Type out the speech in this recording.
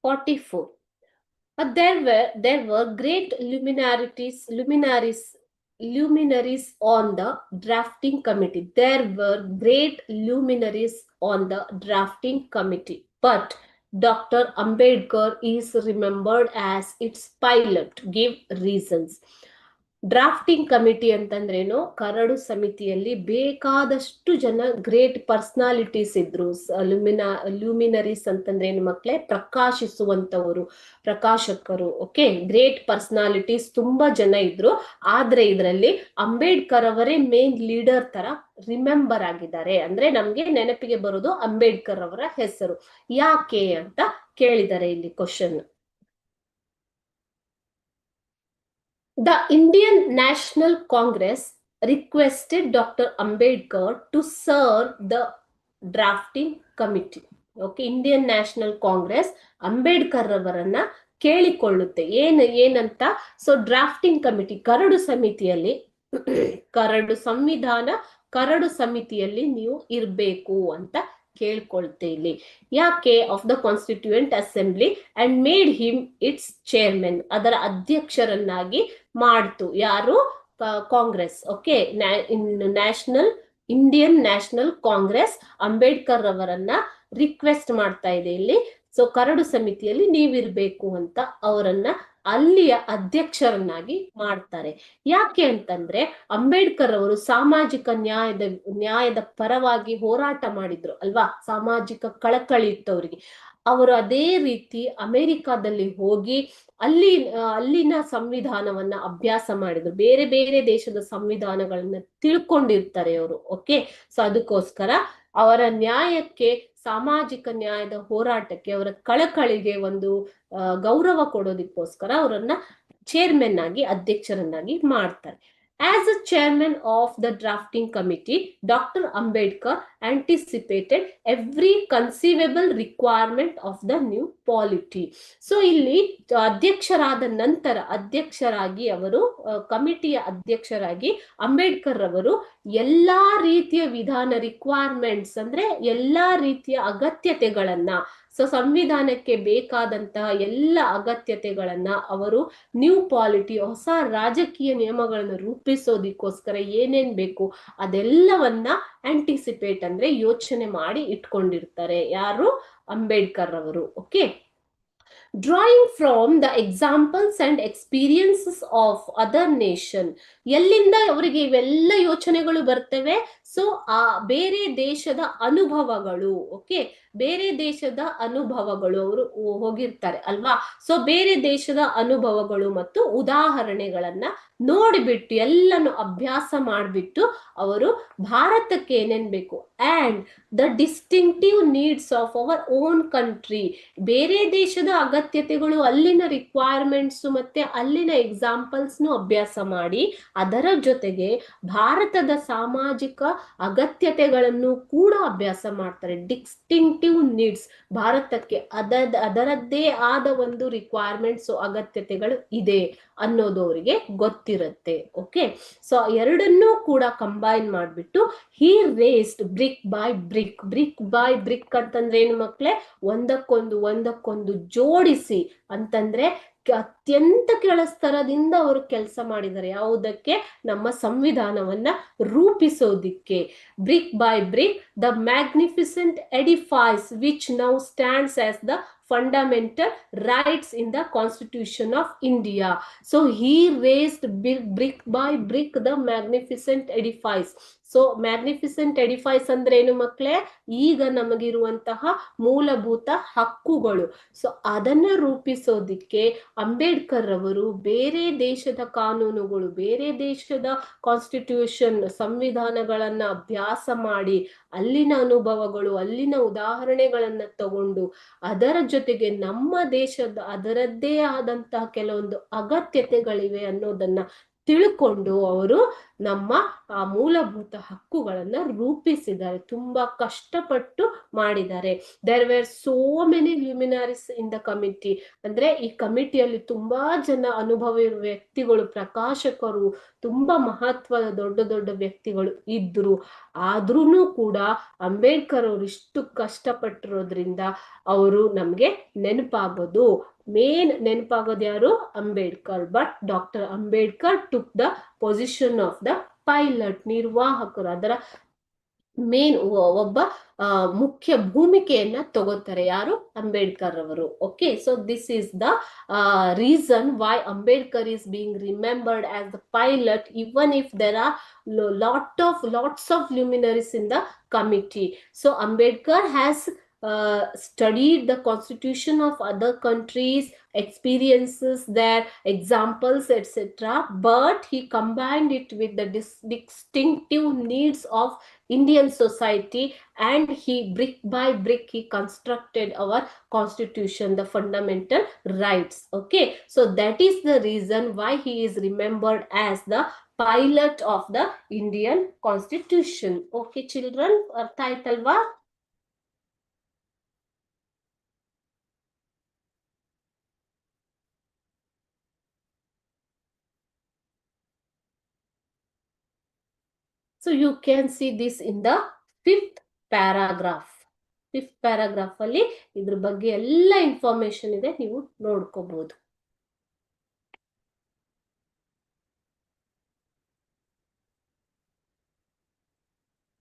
44. There were great luminaries on the drafting committee. There were great luminaries on the drafting committee, but Dr. Ambedkar is remembered as its pilot. Give reasons. Drafting committee ಅಂತಂದ್ರೇನು, curd ಸಮಿತಿಯಲ್ಲಿ ಬೇಕಾದಷ್ಟು ಜನ great personalities ಇದ್ರು. ಲ್ಯೂಮಿನರೀಸ್ ಅಂತಂದ್ರೇನು ಮಕ್ಳೇ, ಪ್ರಕಾಶಿಸುವಂತವರು, ಪ್ರಕಾಶಕರು. Okay, great personalities ತುಂಬಾ ಜನ ಇದ್ರು. ಆದ್ರೆ ಇದರಲ್ಲಿ ಅಂಬೇಡ್ಕರ್ ಅವರೇ ಮೇನ್ ಲೀಡರ್ ತರ ರಿಮೆಂಬರ್ ಆಗಿದ್ದಾರೆ. ಅಂದ್ರೆ ನಮ್ಗೆ ನೆನಪಿಗೆ ಬರೋದು ಅಂಬೇಡ್ಕರ್ ಅವರ ಹೆಸರು. ಯಾಕೆ ಅಂತ ಕೇಳಿದ್ದಾರೆ ಇಲ್ಲಿ question. The Indian National Congress requested Dr. Ambedkar to serve the drafting committee. Okay, Indian National Congress Ambedkar ಅವರನ್ನ ಕೇಳಿಕೊಳ್ಳುತ್ತೆ. ಏನಂತ? ಸೊ ಡ್ರಾಫ್ಟಿಂಗ್ ಕಮಿಟಿ, ಕರಡು ಸಮಿತಿಯಲ್ಲಿ ಕರಡು ಸಮಿತಿಯಲ್ಲಿ ನೀವು ಇರ್ಬೇಕು ಅಂತ ಕೇಳ್ಕೊಳ್ತೆ ಇಲ್ಲಿ. ಯಾಕೆ? Of the constituent assembly and made him it's chairman, ಅದರ ಅಧ್ಯಕ್ಷರನ್ನಾಗಿ ಮಾಡ್ತು. ಯಾರು? Congress. Okay, Indian national Congress Ambedkar ಅವರನ್ನ ರಿಕ್ವೆಸ್ಟ್ ಮಾಡ್ತಾ ಇದೆ ಇಲ್ಲಿ. ಸೊ ಕರಡು ಸಮಿತಿಯಲ್ಲಿ ನೀವಿರ್ಬೇಕು ಅಂತ ಅವರನ್ನ ಅಲ್ಲಿಯ ಅಧ್ಯಕ್ಷರನ್ನಾಗಿ ಮಾಡ್ತಾರೆ. ಯಾಕೆ ಅಂತಂದ್ರೆ ಅಂಬೇಡ್ಕರ್ ಅವರು ಸಾಮಾಜಿಕ ನ್ಯಾಯದ ಪರವಾಗಿ ಹೋರಾಟ ಮಾಡಿದ್ರು ಅಲ್ವಾ, ಸಾಮಾಜಿಕ ಕಳಕಳಿ ಇತ್ತು ಅವರಿಗೆ. ಅವರು ಅದೇ ರೀತಿ ಅಮೆರಿಕಾದಲ್ಲಿ ಹೋಗಿ ಅಲ್ಲಿನ ಸಂವಿಧಾನವನ್ನ ಅಭ್ಯಾಸ ಮಾಡಿದ್ರು. ಬೇರೆ ಬೇರೆ ದೇಶದ ಸಂವಿಧಾನಗಳನ್ನ ತಿಳ್ಕೊಂಡಿರ್ತಾರೆ ಅವರು. ಓಕೆ, ಸೊ ಅದಕ್ಕೋಸ್ಕರ ಅವರ ನ್ಯಾಯಕ್ಕೆ, ಸಾಮಾಜಿಕ ನ್ಯಾಯದ ಹೋರಾಟಕ್ಕೆ, ಅವರ ಕಳಕಳಿಗೆ ಒಂದು ಗೌರವ ಕೊಡೋದಕ್ಕೋಸ್ಕರ ಅವರನ್ನ ಚೇರ್ಮನ್ ಆಗಿ, ಅಧ್ಯಕ್ಷರನ್ನಾಗಿ ಮಾಡ್ತಾರೆ. As a chairman of the drafting committee, Dr. Ambedkar anticipated every conceivable requirement of the new polity. So ಇಲ್ಲಿ ಅಧ್ಯಕ್ಷರಾದ ನಂತರ, ಅಧ್ಯಕ್ಷರಾಗಿ ಅವರು, ಕಮಿಟಿಯ ಅಧ್ಯಕ್ಷರಾಗಿ ಅಂಬೇಡ್ಕರ್ ಅವರು ಎಲ್ಲಾ ರೀತಿಯ ವಿಧಾನ, ರಿಕ್ವೈರ್ಮೆಂಟ್ಸ್ ಅಂದ್ರೆ ಎಲ್ಲಾ ರೀತಿಯ ಅಗತ್ಯತೆಗಳನ್ನ, ಸೊ ಸಂವಿಧಾನಕ್ಕೆ ಬೇಕಾದಂತಹ ಎಲ್ಲ ಅಗತ್ಯತೆಗಳನ್ನ ಅವರು ನ್ಯೂ ಪಾಲಿಟಿ, ಹೊಸ ರಾಜಕೀಯ ನಿಯಮಗಳನ್ನು ರೂಪಿಸೋದಿಕ್ಕೋಸ್ಕರ ಏನೇನ್ ಬೇಕು ಅದೆಲ್ಲವನ್ನ ಆಂಟಿಸಿಪೇಟ್ ಅಂದ್ರೆ ಯೋಚನೆ ಮಾಡಿ ಇಟ್ಕೊಂಡಿರ್ತಾರೆ. ಯಾರು? ಅಂಬೇಡ್ಕರ್ ಅವರು. Okay, drawing from the examples and experiences of other nation. ಎಲ್ಲಿಂದ ಅವರಿಗೆ ಇವೆಲ್ಲ ಯೋಚನೆಗಳು ಬರ್ತವೆ? ಸೊ ಆ ಬೇರೆ ದೇಶದ ಅನುಭವಗಳು. ಓಕೆ, ಬೇರೆ ದೇಶದ ಅನುಭವಗಳು, ಅವರು ಹೋಗಿರ್ತಾರೆ ಅಲ್ವಾ. ಸೊ ಬೇರೆ ದೇಶದ ಅನುಭವಗಳು ಮತ್ತು ಉದಾಹರಣೆಗಳನ್ನ ನೋಡಿಬಿಟ್ಟು, ಎಲ್ಲಾನು ಅಭ್ಯಾಸ ಮಾಡಿಬಿಟ್ಟು ಅವರು ಭಾರತಕ್ಕೆ ಏನೇನ್ ಬೇಕು, and the distinctive needs of our own country, ಬೇರೆ ದೇಶದ ಅಗತ್ಯತೆಗಳು, ಅಲ್ಲಿನ ರಿಕ್ವೈರ್ಮೆಂಟ್ಸ್ ಮತ್ತೆ ಅಲ್ಲಿನ ಎಕ್ಸಾಂಪಲ್ಸ್ ಅಭ್ಯಾಸ ಮಾಡಿ, ಅದರ ಜೊತೆಗೆ ಭಾರತದ ಸಾಮಾಜಿಕ ಅಗತ್ಯತೆಗಳನ್ನು ಕೂಡ ಅಭ್ಯಾಸ ಮಾಡ್ತಾರೆ. ಡಿಸ್ಟಿಂಕ್ಟಿವ್ ನೀಡ್ಸ್, ಭಾರತಕ್ಕೆ ಅದರದ್ದೇ ಆದ ಒಂದು ರಿಕ್ವೈರ್ಮೆಂಟ್ಸ್, ಅಗತ್ಯತೆಗಳು ಇದೆ ಅನ್ನೋದು ಅವರಿಗೆ ಗೊತ್ತಿರುತ್ತೆ. ಓಕೆ, ಸೊ ಎರಡನ್ನೂ ಕೂಡ ಕಂಬೈನ್ ಮಾಡ್ಬಿಟ್ಟು ಹಿ ರೇಸ್ಡ್ ಬ್ರಿಕ್ ಬೈ ಬ್ರಿಕ್ ಅಂತಂದ್ರೆ ಏನು ಮಕ್ಳೇ? ಒಂದಕ್ಕೊಂದು ಜೋಡಿಸಿ ಅಂತಂದ್ರೆ ಅತ್ಯಂತ ಕೆಳಸ್ತರದಿಂದ ಅವರು ಕೆಲಸ ಮಾಡಿದ್ದಾರೆ. ಯಾವುದಕ್ಕೆ? ನಮ್ಮ ಸಂವಿಧಾನವನ್ನ ರೂಪಿಸೋದಿಕ್ಕೆ. Brick by brick the magnificent edifice which now stands as the fundamental rights in the Constitution of India. So he raised brick by brick the magnificent edifice. So magnificent edifice ಅಂದ್ರೆ ಏನು ಮಕ್ಕಳೇ? ಈಗ ನಮಗಿರುವಂತಹ ಮೂಲಭೂತ ಹಕ್ಕುಗಳು. ಸೊ ಅದನ್ನ ರೂಪಿಸೋದಿಕ್ಕೆ ಅಂಬೇಡ್ಕರ್ ಅವರು ಬೇರೆ ದೇಶದ ಕಾನೂನುಗಳು, ಬೇರೆ ದೇಶದ ಕಾನ್ಸ್ಟಿಟ್ಯೂಷನ್, ಸಂವಿಧಾನಗಳನ್ನ ಅಭ್ಯಾಸ ಮಾಡಿ, ಅಲ್ಲಿನ ಅನುಭವಗಳು, ಅಲ್ಲಿನ ಉದಾಹರಣೆಗಳನ್ನ ತಗೊಂಡು, ಅದರ ಜೊತೆಗೆ ನಮ್ಮ ದೇಶದ ಅದರದ್ದೇ ಆದಂತಹ ಕೆಲವೊಂದು ಅಗತ್ಯತೆಗಳಿವೆ ಅನ್ನೋದನ್ನ ತಿಳ್ಕೊಂಡು ಅವರು ನಮ್ಮ ಆ ಮೂಲಭೂತ ಹಕ್ಕುಗಳನ್ನ ರೂಪಿಸಿದ್ದಾರೆ. ತುಂಬಾ ಕಷ್ಟಪಟ್ಟು ಮಾಡಿದ್ದಾರೆ. There were so many luminaries in the committee. ಅಂದ್ರೆ ಈ ಕಮಿಟಿಯಲ್ಲಿ ತುಂಬಾ ಜನ ಅನುಭವಿ ವ್ಯಕ್ತಿಗಳು, ಪ್ರಕಾಶಕರು, ತುಂಬಾ ಮಹತ್ವದ ದೊಡ್ಡ ದೊಡ್ಡ ವ್ಯಕ್ತಿಗಳು ಇದ್ರು. ಆದ್ರೂನು ಕೂಡ ಅಂಬೇಡ್ಕರ್ ಅವರು ಇಷ್ಟು ಕಷ್ಟಪಟ್ಟಿರೋದ್ರಿಂದ ಅವರು ನಮ್ಗೆ ನೆನಪಾಗೋದು. ಮೇನ್ ನೆನಪಾಗೋದು ಯಾರು? Ambedkar. But doctor Ambedkar took the position of the pilot, ನಿರ್ವಾಹಕರು, ಅದರ ಮೇನ್ ಒಬ್ಬ ಮುಖ್ಯ ಭೂಮಿಕೆಯನ್ನ ತಗೋತಾರೆ. ಯಾರು? ಅಂಬೇಡ್ಕರ್ ಅವರು. Okay, so this is the reason why Ambedkar is being remembered as the pilot, even if there are lots of luminaries in the committee. So Ambedkar has studied the constitution of other countries, experiences their examples, etc., but he combined it with the distinctive needs of Indian society, and he brick by brick he constructed our constitution, the fundamental rights. Okay, so that is the reason why he is remembered as the pilot of the Indian constitution. Okay children, artha aitalva? So you can see this in the fifth paragraph. Fifth paragraph ಅಲ್ಲಿ ಇದ್ರ ಬಗ್ಗೆ ಎಲ್ಲ information ಇದೆ, ನೀವು ನೋಡ್ಕೋಬಹುದು.